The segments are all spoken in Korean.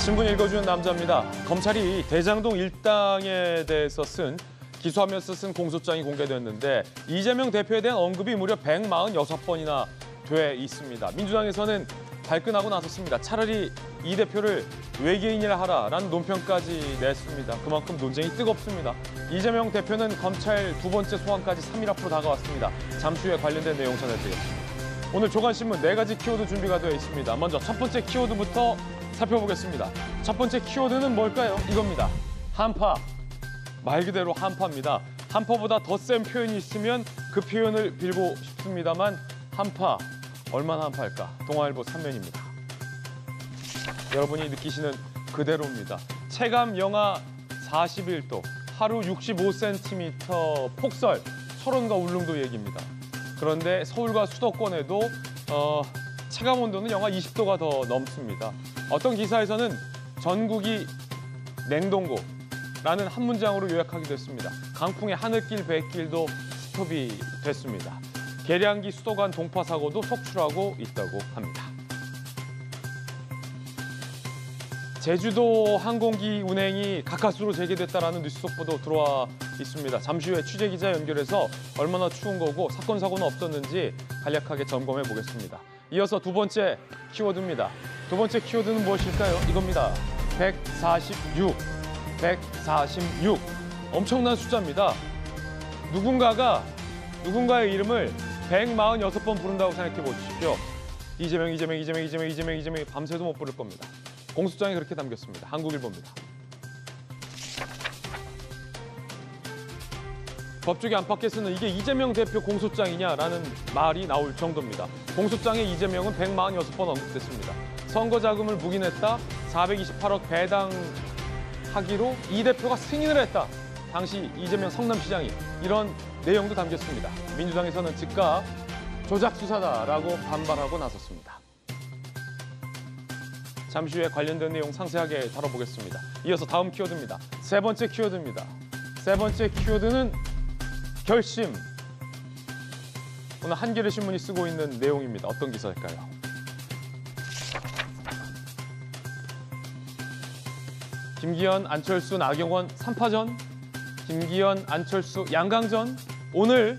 신문 읽어주는 남자입니다. 검찰이 대장동 일당에 대해서 기소하면서 쓴 공소장이 공개됐는데 이재명 대표에 대한 언급이 무려 146번이나 돼 있습니다. 민주당에서는 발끈하고 나섰습니다. 차라리 이 대표를 외계인이라 하라라는 논평까지 냈습니다. 그만큼 논쟁이 뜨겁습니다. 이재명 대표는 검찰 두 번째 소환까지 3일 앞으로 다가왔습니다. 잠시 후에 관련된 내용 전해드리겠습니다. 오늘 조간신문 4가지 키워드 준비가 되어 있습니다. 먼저 첫 번째 키워드부터 살펴보겠습니다. 첫 번째 키워드는 뭘까요? 이겁니다. 한파. 말 그대로 한파입니다. 한파보다 더 센 표현이 있으면 그 표현을 빌고 싶습니다만 한파, 얼마나 한파일까? 동아일보 3면입니다. 여러분이 느끼시는 그대로입니다. 체감 영하 41도, 하루 65cm 폭설, 철원과 울릉도 얘기입니다. 그런데 서울과 수도권에도 체감 온도는 영하 20도가 더 넘습니다. 어떤 기사에서는 전국이 냉동고라는 한 문장으로 요약하기도 했습니다. 강풍의 하늘길, 배길도 스톱이 됐습니다. 계량기 수도 간 동파 사고도 속출하고 있다고 합니다. 제주도 항공기 운행이 가까스로 재개됐다라는 뉴스 속보도 들어와 있습니다. 잠시 후에 취재기자 연결해서 얼마나 추운 거고 사건, 사고는 없었는지 간략하게 점검해 보겠습니다. 이어서 두 번째 키워드입니다. 두 번째 키워드는 무엇일까요? 이겁니다. 146. 146. 엄청난 숫자입니다. 누군가의 이름을 146번 부른다고 생각해 보십시오. 이재명이 밤새도 못 부를 겁니다. 공소장에 그렇게 담겼습니다. 한국일보입니다. 법조계 안팎에서는 이게 이재명 대표 공소장이냐라는 말이 나올 정도입니다. 공소장에 이재명은 146번 언급됐습니다. 선거 자금을 묵인했다, 428억 배당하기로 이 대표가 승인을 했다. 당시 이재명 성남시장이 이런 내용도 담겼습니다. 민주당에서는 즉각 조작 수사다라고 반발하고 나섰습니다. 잠시 후에 관련된 내용 상세하게 다뤄보겠습니다. 이어서 다음 키워드입니다. 세 번째 키워드입니다. 세 번째 키워드는 결심. 오늘 한겨레 신문이 쓰고 있는 내용입니다. 어떤 기사일까요? 김기현, 안철수, 나경원 3파전. 김기현, 안철수, 양강전. 오늘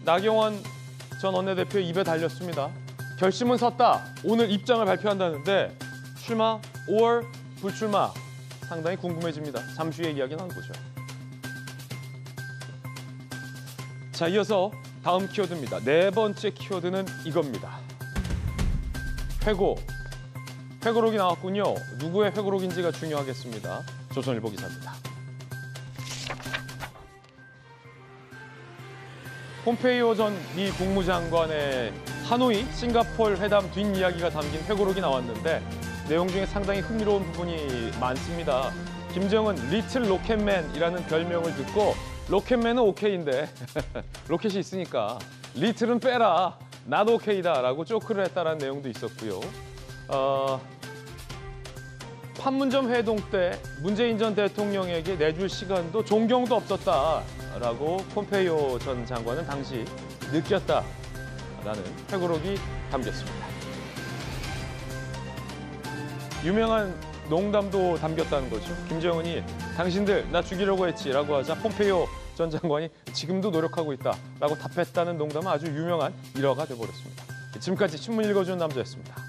나경원 전 원내대표 입에 달렸습니다. 결심은 섰다. 오늘 입장을 발표한다는데 출마, 5월 불출마. 상당히 궁금해집니다. 잠시 후에 이야기 나눠보죠. 자, 이어서 다음 키워드입니다. 네 번째 키워드는 이겁니다. 회고록이 나왔군요. 누구의 회고록인지가 중요하겠습니다. 조선일보 기사입니다. 폼페이오 전 미 국무장관의 하노이, 싱가포르 회담 뒷이야기가 담긴 회고록이 나왔는데 내용 중에 상당히 흥미로운 부분이 많습니다. 김정은 리틀 로켓맨이라는 별명을 듣고 로켓맨은 오케이인데 로켓이 있으니까 리틀은 빼라, 나도 오케이다라고 쪼크를 했다라는 내용도 있었고요. 판문점 회동 때 문재인 전 대통령에게 내줄 시간도 존경도 없었다라고 폼페이오 전 장관은 당시 느꼈다라는 회고록이 담겼습니다. 유명한 농담도 담겼다는 거죠. 김정은이 당신들 나 죽이려고 했지라고 하자 폼페이오 전 장관이 지금도 노력하고 있다라고 답했다는 농담은 아주 유명한 일화가 돼버렸습니다. 지금까지 신문 읽어주는 남자였습니다.